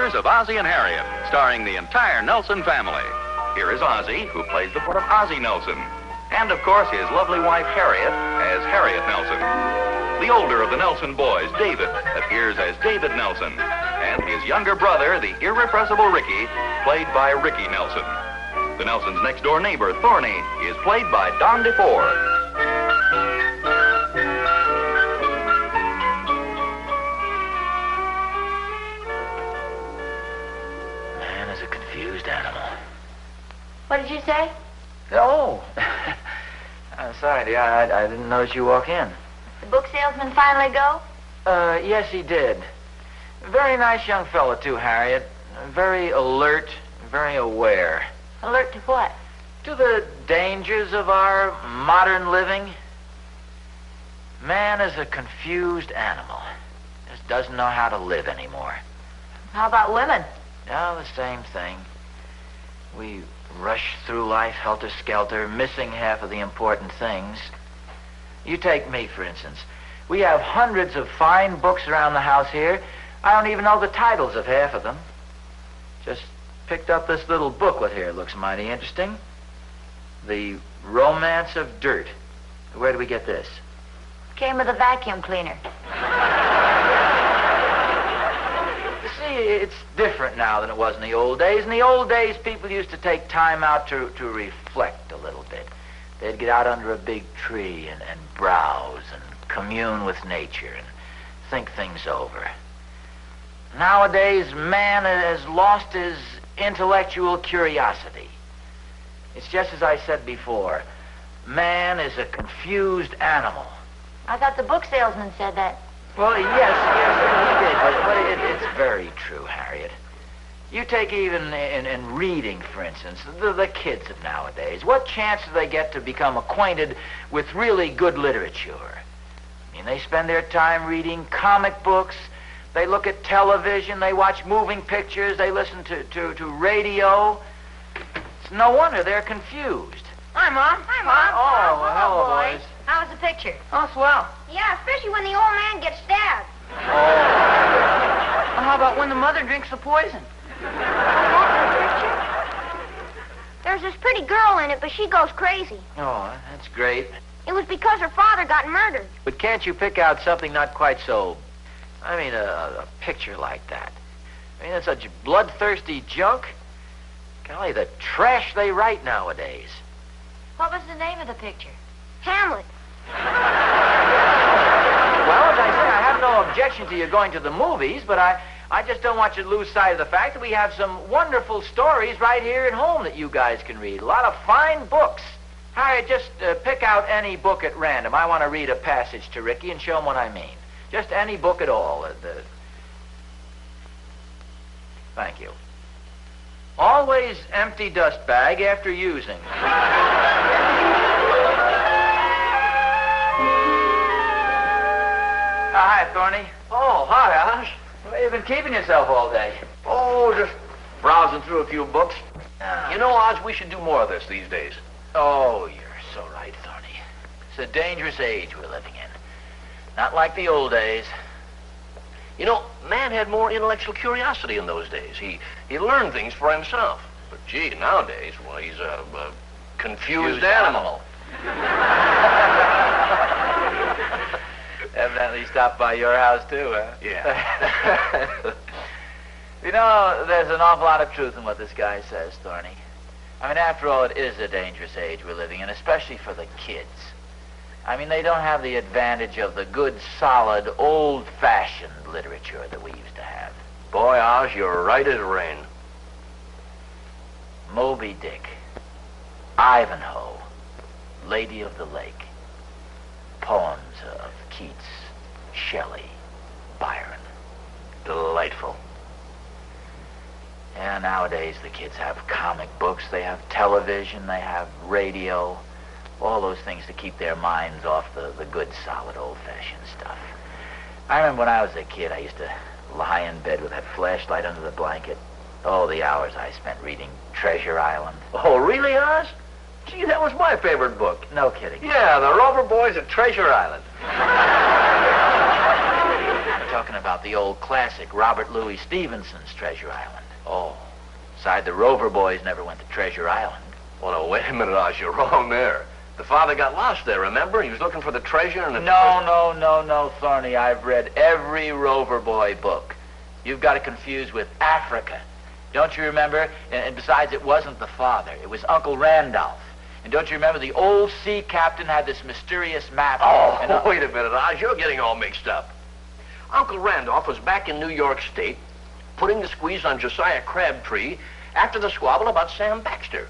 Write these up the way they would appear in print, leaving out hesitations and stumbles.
adventures of Ozzie and Harriet, starring the entire Nelson family. Here is Ozzie, who plays the part of Ozzie Nelson. And, of course, his lovely wife, Harriet, as Harriet Nelson. The older of the Nelson boys, David, appears as David Nelson. And his younger brother, the irrepressible Ricky, played by Ricky Nelson. The Nelsons' next-door neighbor, Thorny, is played by DeFore. What did you say? Oh. I'm sorry, dear. I didn't notice you walk in. The book salesman finally go? Yes, he did. Very nice young fellow, too, Harriet. Very alert, very aware. Alert to what? To the dangers of our modern living. Man is a confused animal. Just doesn't know how to live anymore. How about women? Oh, the same thing. We rush through life helter-skelter, missing half of the important things. You take me, for instance. We have hundreds of fine books around the house here. I don't even know the titles of half of them. Just picked up this little booklet here. It looks mighty interesting. The Romance of Dirt. Where do we get this? Came with a vacuum cleaner. You see, it's different now than it was in the old days. In the old days, people used to take time out to reflect a little bit. They'd get out under a big tree and browse and commune with nature and think things over. Nowadays, man has lost his intellectual curiosity. It's just as I said before. Man is a confused animal. I thought the book salesman said that. Well, yes, he did, but it's very true, Harriet. You take even in reading, for instance, the kids of nowadays. What chance do they get to become acquainted with really good literature? I mean, they spend their time reading comic books, they look at television, they watch moving pictures, they listen to radio. It's no wonder they're confused. Hi, Mom. Hi, Mom. Oh, well, hello, boys. How was the picture? Oh, swell. Yeah, especially when the old man gets stabbed. Oh. Well, how about when the mother drinks the poison? There's this pretty girl in it, but she goes crazy. Oh, that's great. It was because her father got murdered. But can't you pick out something not quite so... I mean, a picture like that? I mean, it's such bloodthirsty junk. Golly, the trash they write nowadays. What was the name of the picture? Hamlet. Well, as I say, I have no objection to you going to the movies, but I just don't want you to lose sight of the fact that we have some wonderful stories right here at home that you guys can read. A lot of fine books. Harriet, just pick out any book at random. I want to read a passage to Ricky and show him what I mean. Just any book at all. Thank you. Always empty dust bag after using. Hi, Thorny. Oh, hi, Oz. Where you been keeping yourself all day? Oh, just browsing through a few books. Ah. You know, Oz, we should do more of this these days. Oh, you're so right, Thorny. It's a dangerous age we're living in. Not like the old days. You know, man had more intellectual curiosity in those days. He learned things for himself. But, gee, nowadays, well, he's a confused animal. Evidently stopped by your house, too, huh? Yeah. You know, there's an awful lot of truth in what this guy says, Thorny. I mean, after all, it is a dangerous age we're living in, especially for the kids. I mean, they don't have the advantage of the good, solid, old-fashioned literature that we used to have. Boy, Oz, you're right as rain. Moby Dick, Ivanhoe, Lady of the Lake, poems of Keats, Shelley, Byron. Delightful. Yeah, nowadays the kids have comic books, they have television, they have radio, all those things to keep their minds off the good, solid, old-fashioned stuff. I remember when I was a kid, I used to lie in bed with that flashlight under the blanket. Oh, the hours I spent reading Treasure Island. Oh, really, Oz? Gee, that was my favorite book. No kidding. Yeah, the Rover Boys at Treasure Island. talking about the old classic, Robert Louis Stevenson's Treasure Island. Oh. Besides, the Rover Boys never went to Treasure Island. Well, no, wait a minute, Oz. You're wrong there. The father got lost there, remember? He was looking for the treasure and... No, Thorny. I've read every Rover Boy book. You've got it confused with Africa. Don't you remember? And besides, it wasn't the father. It was Uncle Randolph. And don't you remember the old sea captain had this mysterious map? Oh, wait a minute, Oz. You're getting all mixed up. Uncle Randolph was back in New York State putting the squeeze on Josiah Crabtree after the squabble about Sam Baxter.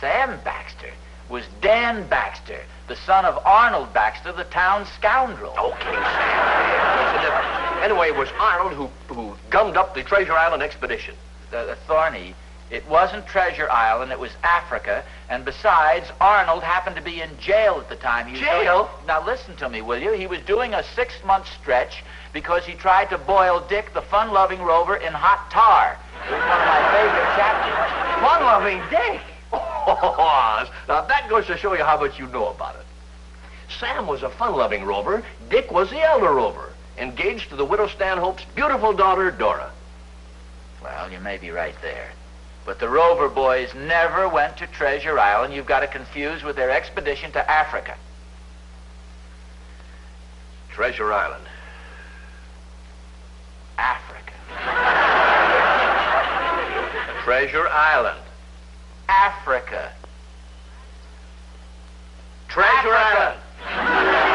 Sam Baxter was Dan Baxter, the son of Arnold Baxter, the town scoundrel. Okay, Sam. What's the difference? Anyway, it was Arnold who gummed up the Treasure Island expedition. Thorny, it wasn't Treasure Island, it was Africa. And besides, Arnold happened to be in jail at the time. Jail? Now listen to me, will you? He was doing a 6-month stretch because he tried to boil Dick, the fun-loving rover, in hot tar. It was one of my favorite chapters. Fun-loving Dick? Oh, Oz. Now, that goes to show you how much you know about it. Sam was a fun-loving rover. Dick was the elder rover, engaged to the widow Stanhope's beautiful daughter, Dora. Well, you may be right there. But the Rover Boys never went to Treasure Island. You've got it confused with their expedition to Africa. Treasure Island. Africa. Treasure Island. Africa. Treasure Africa. Island.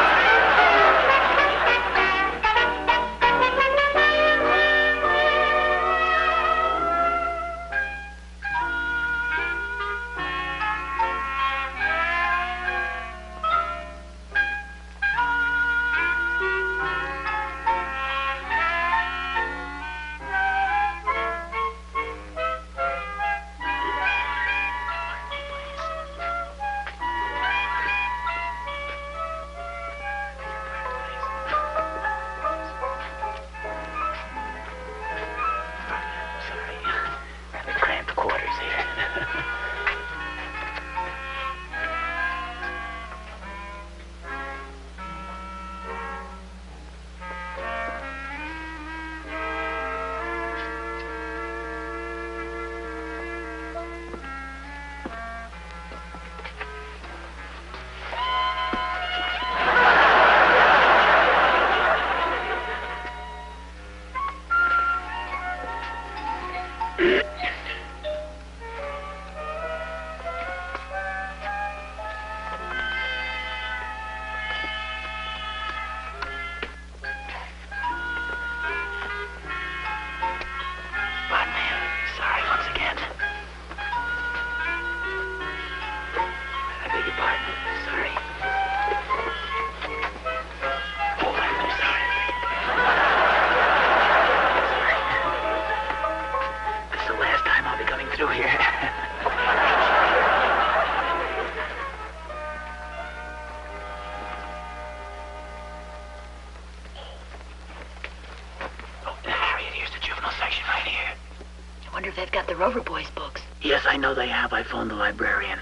They've got the Rover Boys books. Yes, I know they have. I phoned the librarian.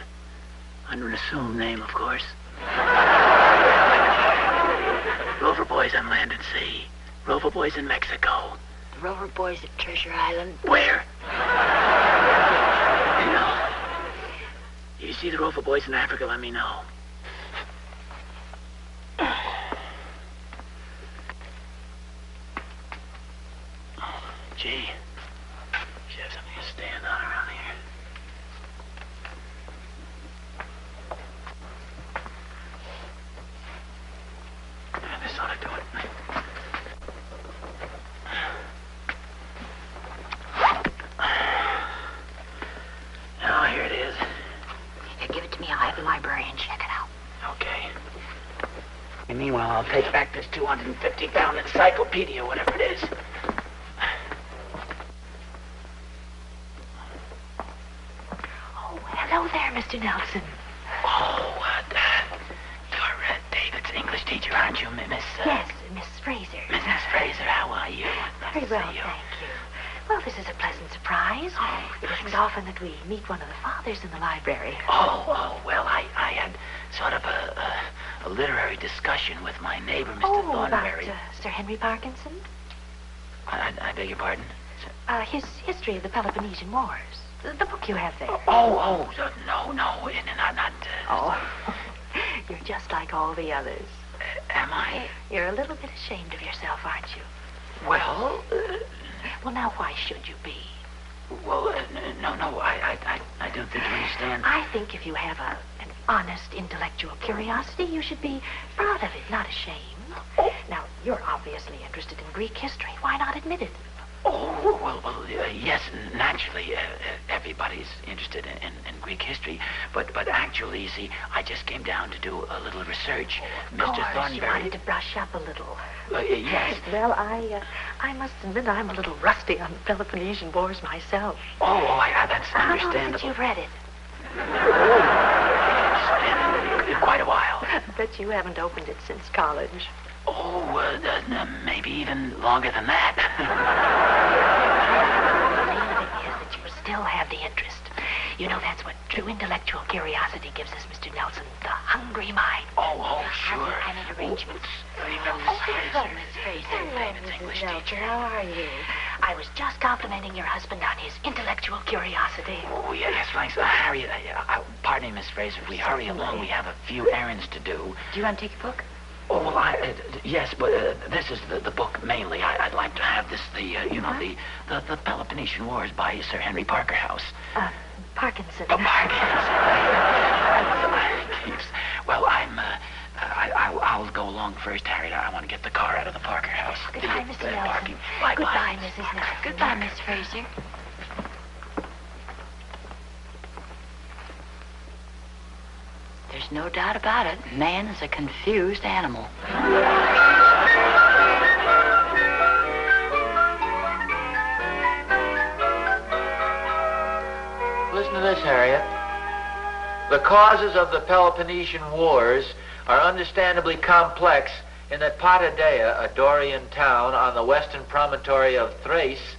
Under an assumed name, of course. Rover Boys on land and sea. Rover Boys in Mexico. The Rover Boys at Treasure Island. Where? No. If you see the Rover Boys in Africa, let me know. Gee. Should have something to stand on around here. This ought to do it. Oh, here it is. Here, give it to me. I'll have the librarian check it out. Okay. And meanwhile, I'll take back this 250-pound encyclopedia, whatever it is. Hello there, Mr. Nelson. Oh, you're David's English teacher, aren't you, Miss? Yes, Miss Fraser. Mrs. Fraser, how are you? Very well, thank you. Well, this is a pleasant surprise. Oh, it isn't often that we meet one of the fathers in the library. Oh, well, I had sort of a a literary discussion with my neighbor, Mr. Oh, Thornberry. about Sir Henry Parkinson? I beg your pardon? His history of the Peloponnesian Wars. The book you have there. No, not. Oh, you're just like all the others. Am I? You're a little bit ashamed of yourself, aren't you? Well, Well, now, why should you be? no, I don't think you understand. I think if you have an honest intellectual curiosity, you should be proud of it, not ashamed. Oh. Now, you're obviously interested in Greek history. Why not admit it? Yes, naturally, everybody's interested in Greek history, but actually, you see, I just came down to do a little research. Of Mr. course, Thornberry. you wanted to brush up a little. Yes. Well, I must admit I'm a little rusty on the Peloponnesian Wars myself. That's How long understandable. since you've read it? It's been quite a while. I bet you haven't opened it since college. Maybe even longer than that. The main thing is that you still have the interest. You know, that's what true intellectual curiosity gives us, Mr. Nelson. The hungry mind. Sure. I made arrangements. Hello, Miss Fraser. Famous English teacher. How are you? I was just complimenting your husband on his intellectual curiosity. Yes, thanks. Harriet, pardon me, Miss Fraser, if we hurry along, we have a few errands to do. Do you want to take a book? Yes, but this is the book mainly. I'd like to have this, the Peloponnesian Wars by Sir Henry Parkerhouse. Parkinson. Well, I'll go along first, Harriet. I want to get the car out of the Parker house. Goodbye, Mr. Nelson. Bye-bye. Goodbye, Mrs. Nelson. Goodbye, Miss Fraser. There's no doubt about it. Man is a confused animal. Listen to this, Harriet. The causes of the Peloponnesian Wars are understandably complex in that Patadea, a Dorian town on the western promontory of Thrace,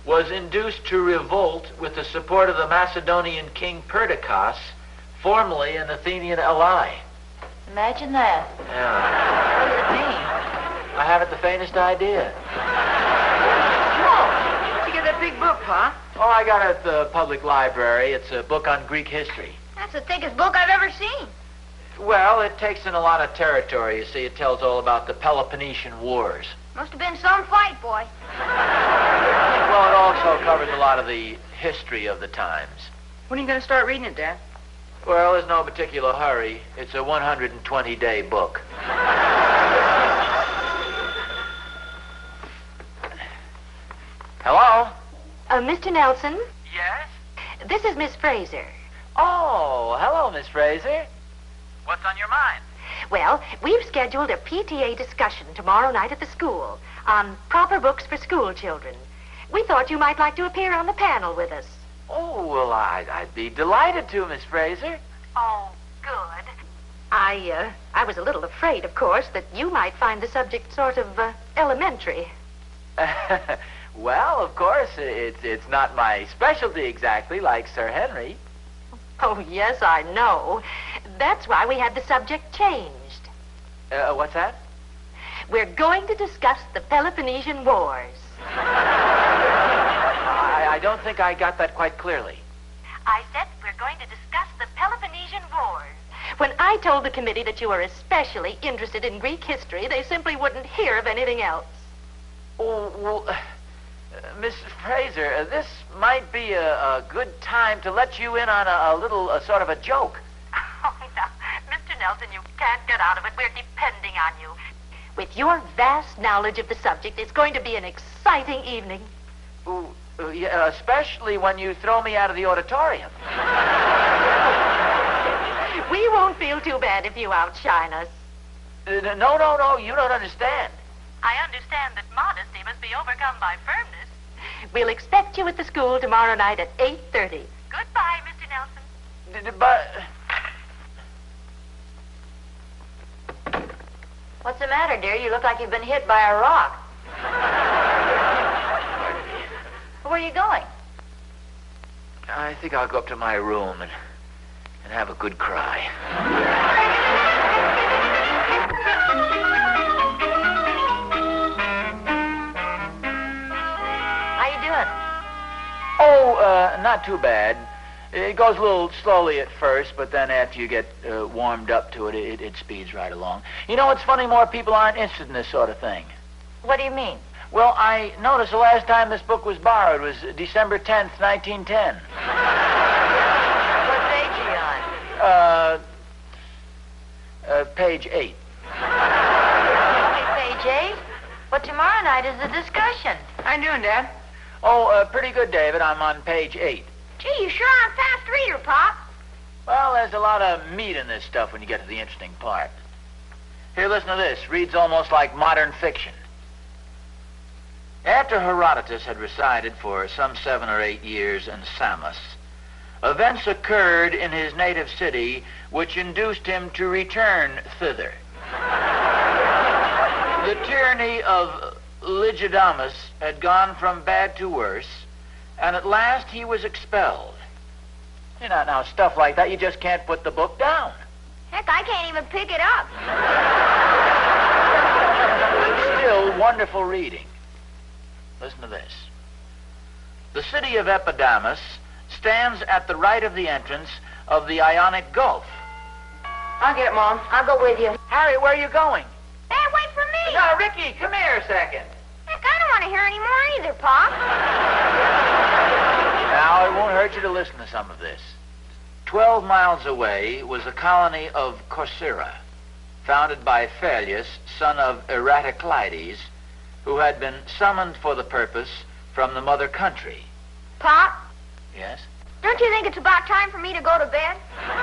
was induced to revolt with the support of the Macedonian king Perdiccas, formerly an Athenian ally. Imagine that. Yeah. What does it mean? I haven't the faintest idea. Where'd you get that big book, Pa? Oh, I got it at the public library. It's a book on Greek history. That's the thickest book I've ever seen. Well, it takes in a lot of territory. You see, it tells all about the Peloponnesian Wars. Must have been some fight, boy. Well, it also covers a lot of the history of the times. When are you going to start reading it, Dad? Well, there's no particular hurry. It's a 120-day book. Hello? Mr. Nelson, Yes? this is Miss Fraser. Oh, hello, Miss Fraser. What's on your mind? Well, we've scheduled a PTA discussion tomorrow night at the school on proper books for school children. We thought you might like to appear on the panel with us. Oh, well, I'd be delighted to, Miss Fraser. Oh, good. I was a little afraid, of course, that you might find the subject sort of elementary. Well, of course, it's not my specialty exactly, like Sir Henry. Oh, yes, I know. That's why we had the subject changed. What's that? We're going to discuss the Peloponnesian Wars. I don't think I got that quite clearly. I said we're going to discuss the Peloponnesian Wars. When I told the committee that you were especially interested in Greek history, they simply wouldn't hear of anything else. Oh, well, Miss Fraser, this might be a good time to let you in on a little sort of a joke. Oh, no. Mr. Nelson, you can't get out of it. We're depending on you. With your vast knowledge of the subject, it's going to be an exciting evening. Ooh, yeah, especially when you throw me out of the auditorium. We won't feel too bad if you outshine us. No, you don't understand. I understand that modesty must be overcome by firmness. We'll expect you at the school tomorrow night at 8:30. Goodbye, Mr. Nelson. But... What's the matter, dear? You look like you've been hit by a rock. Where are you going? I think I'll go up to my room and have a good cry. too bad. It goes a little slowly at first, but then after you get warmed up to it, it speeds right along. You know, it's funny, more people aren't interested in this sort of thing. What do you mean? Well, I noticed the last time this book was borrowed was December 10th, 1910. What page are you on? Page 8. Okay, page 8? Well, tomorrow night is the discussion. How you doing, Dad? Oh, pretty good, David. I'm on page 8. Gee, you sure are a fast reader, Pop. Well, there's a lot of meat in this stuff when you get to the interesting part. Here, listen to this. Reads almost like modern fiction. After Herodotus had resided for some 7 or 8 years in Samos, events occurred in his native city which induced him to return thither. The tyranny of Lygidamus had gone from bad to worse, and at last he was expelled. You know, now, stuff like that, you just can't put the book down. Heck, I can't even pick it up. Still wonderful reading. Listen to this. The city of Epidamnus stands at the right of the entrance of the Ionic Gulf. I'll get it, Mom. I'll go with you. Harry, where are you going? Hey, wait for me. No, Ricky, come here a second. Heck, I don't want to hear any more either, Pop. Now, it won't hurt you to listen to some of this. 12 miles away was a colony of Corcyra, founded by Phallius, son of Eratocleides, who had been summoned for the purpose from the mother country. Pop, Yes? don't you think it's about time for me to go to bed? If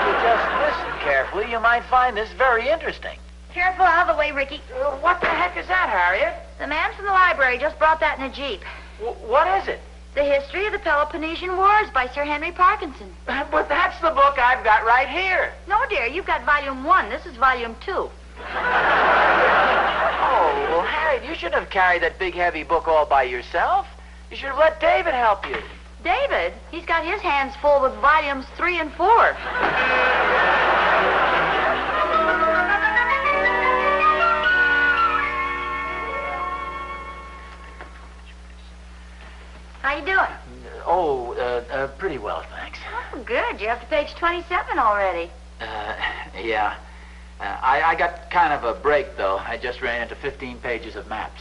you just listen carefully, you might find this very interesting. Careful, out of the way, Ricky. What the heck is that, Harriet? The man from the library just brought that in a jeep. What is it? The History of the Peloponnesian Wars by Sir Henry Parkinson. But that's the book I've got right here. No, dear, you've got volume 1. This is volume 2. Oh, well, Harriet, you shouldn't have carried that big, heavy book all by yourself. You should have let David help you. David, he's got his hands full with volumes 3 and 4. How you doing? Oh, pretty well, thanks. Oh, good. You're up to page 27 already. Yeah. I got kind of a break, though. I just ran into 15 pages of maps.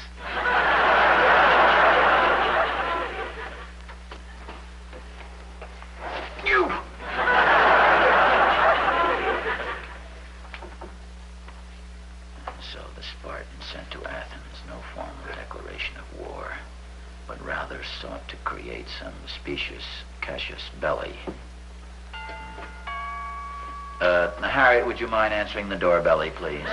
You! So the Spartans sent to Athens no formal declaration of war, but rather sought to create some specious casus belli. Harriet, would you mind answering the doorbell, please? Intending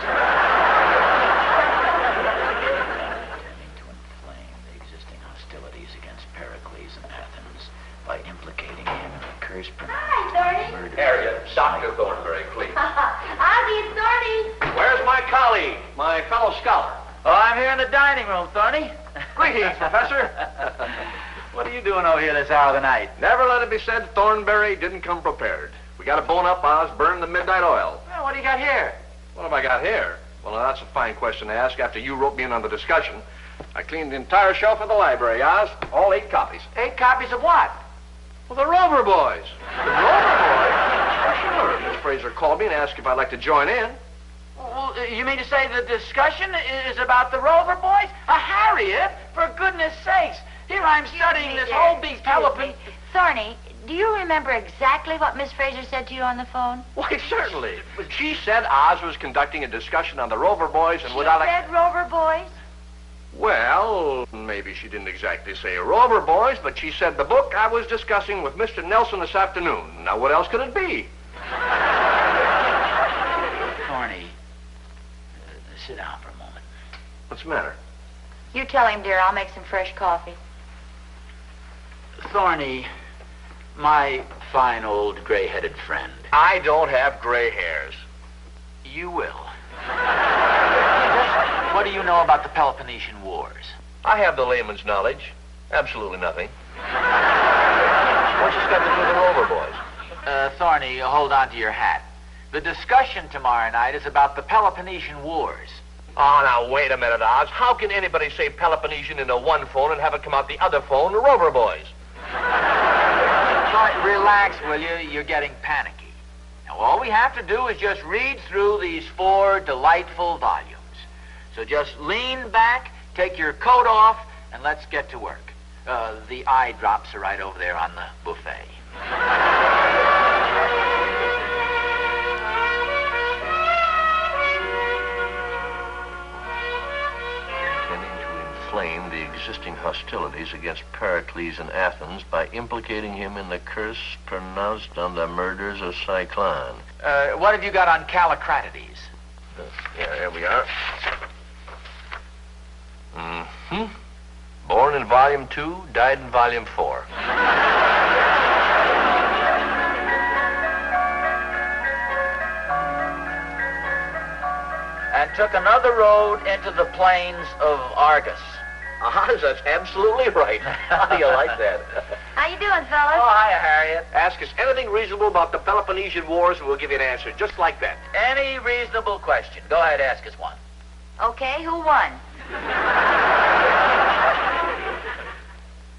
to inflame the existing hostilities against Pericles in Athens by implicating him in a curse Hi, Thorny. murder. Harriet, Dr. Thornberry, please. Ozzie, it's Thorny. Where's my colleague, my fellow scholar? Oh, I'm here in the dining room, Thorny. Greetings, Professor. What are you doing over here this hour of the night? Never let it be said Thornberry didn't come prepared. We got to bone up Oz, Byrne the midnight oil. Well, what do you got here? What have I got here? Well, now, that's a fine question to ask after you roped me in on the discussion. I cleaned the entire shelf of the library, Oz. All 8 copies. 8 copies of what? Well, the Rover Boys. The Rover Boys? Oh, sure. Miss Fraser called me and asked if I'd like to join in. Well, you mean to say the discussion is about the Rover Boys? Harriet, for goodness sakes. Here I'm studying this whole big Peloponnesian... Thorny, do you remember exactly what Miss Fraser said to you on the phone? Why, certainly. She said Oz was conducting a discussion on the Rover Boys and without... She said Rover Boys? Well, maybe she didn't exactly say Rover Boys, but she said the book I was discussing with Mr. Nelson this afternoon. Now, what else could it be? Thorny, sit down for a moment. What's the matter? You tell him, dear. I'll make some fresh coffee. Thorny, my fine old gray-headed friend. I don't have gray hairs. You will. Just what do you know about the Peloponnesian Wars? I have the layman's knowledge. Absolutely nothing. What's this got to do with the Rover Boys? Thorny, hold on to your hat. The discussion tomorrow night is about the Peloponnesian Wars. Oh, now, wait a minute, Oz. How can anybody say Peloponnesian into one phone and have it come out the other phone, the Rover Boys? Relax, will you? You're getting panicky. Now, all we have to do is just read through these 4 delightful volumes. So just lean back, take your coat off, and let's get to work. The eye drops are right over there on the buffet. Inflame the existing hostilities against Pericles in Athens by implicating him in the curse pronounced on the murders of Cyclone. What have you got on Callicratides? Yeah, here we are. Mm-hmm. Born in Volume 2, died in Volume 4. And took another road into the plains of Argus. Oz, that's absolutely right. How do you like that? How you doing, fellas? Oh, hiya, Harriet. Ask us anything reasonable about the Peloponnesian Wars, and we'll give you an answer just like that. Any reasonable question. Go ahead, ask us one. Okay, who won?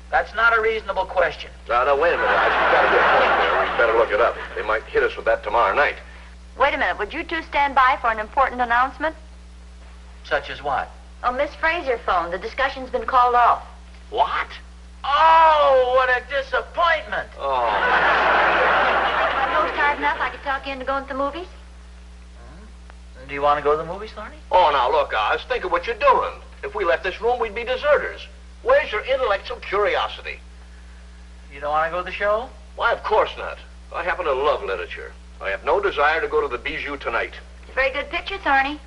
That's not a reasonable question. No, wait a minute, Oz. You've got a good point there. We'd better look it up. They might hit us with that tomorrow night. Wait a minute, would you two stand by for an important announcement? Such as what? Oh, Miss Fraser phoned. The discussion's been called off. What? Oh, what a disappointment. Oh. If my post hard enough, I could talk you into going to the movies? Do you want to go to the movies, Thorny? Oh, now, look, Oz, think of what you're doing. If we left this room, we'd be deserters. Where's your intellectual curiosity? You don't want to go to the show? Why, of course not. I happen to love literature. I have no desire to go to the Bijou tonight. It's a very good picture, Thorny.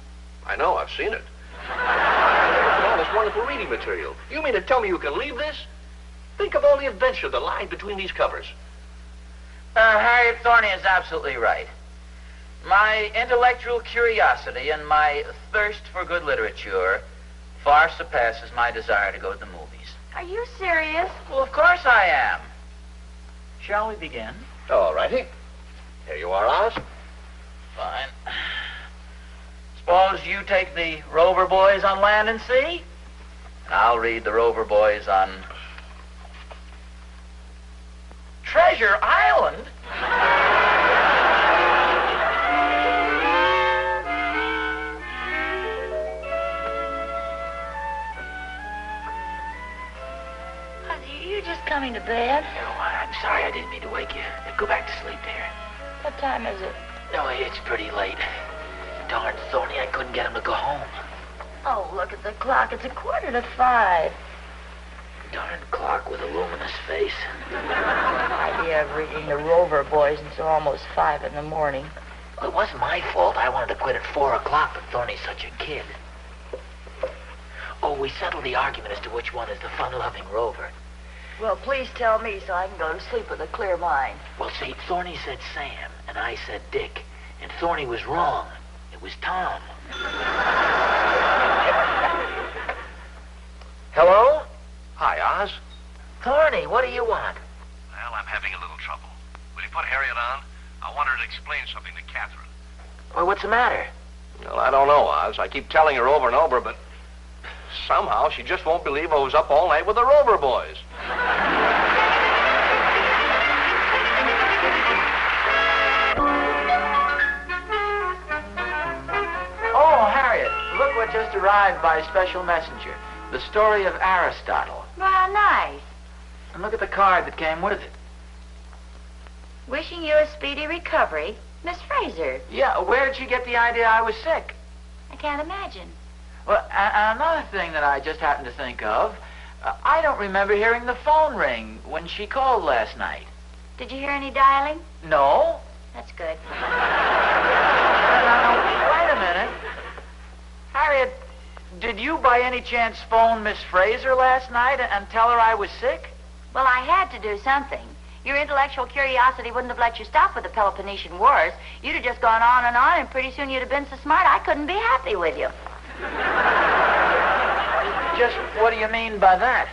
I know, I've seen it. Look at all this wonderful reading material. You mean to tell me you can leave this? Think of all the adventure that lies between these covers. Harriet, Thorny is absolutely right. My intellectual curiosity and my thirst for good literature far surpasses my desire to go to the movies. Are you serious? Well, of course I am. Shall we begin? All righty. Here you are, Oz. Fine. Suppose you take the Rover Boys on Land and Sea, and I'll read the Rover Boys on Treasure Island. You're just coming to bed? Oh, I'm sorry. I didn't mean to wake you. Go back to sleep there. What time is it? No, it's pretty late. Darn Thorny, I couldn't get him to go home. Oh, look at the clock. It's 4:45. Darn clock with a luminous face. Idea of reading the Rover Boys until almost 5 in the morning. Well, it wasn't my fault. I wanted to quit at 4 o'clock, but Thorny's such a kid. Oh, we settled the argument as to which one is the fun-loving Rover. Well, please tell me so I can go to sleep with a clear mind. Well, see, Thorny said Sam, and I said Dick. And Thorny was wrong. It was Tom. Hello? Hi, Oz. Thorny, what do you want? Well, I'm having a little trouble. Will you put Harriet on? I want her to explain something to Catherine. Well, what's the matter? Well, I don't know, Oz. I keep telling her over and over, but somehow she just won't believe I was up all night with the Rover Boys. Oh, Harriet, look what just arrived by special messenger. The story of Aristotle. Well, nice. And look at the card that came with it. Wishing you a speedy recovery, Miss Fraser. Yeah, where did she get the idea I was sick? I can't imagine. Well, another thing that I just happened to think of, I don't remember hearing the phone ring when she called last night. Did you hear any dialing? No? That's good. Now, wait a minute. Harriet, did you by any chance phone Miss Fraser last night and tell her I was sick? Well, I had to do something. Your intellectual curiosity wouldn't have let you stop with the Peloponnesian Wars. You'd have just gone on, and pretty soon you'd have been so smart I couldn't be happy with you. Just what do you mean by that?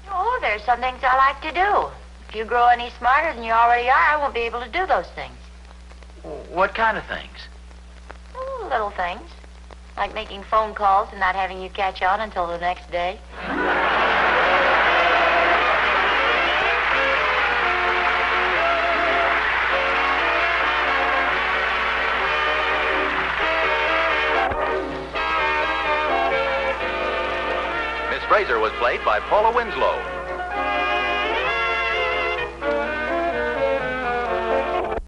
Oh, there's some things I like to do. If you grow any smarter than you already are, I won't be able to do those things. What kind of things? Oh, little things. Like making phone calls and not having you catch on until the next day. Fraser was played by Paula Winslow.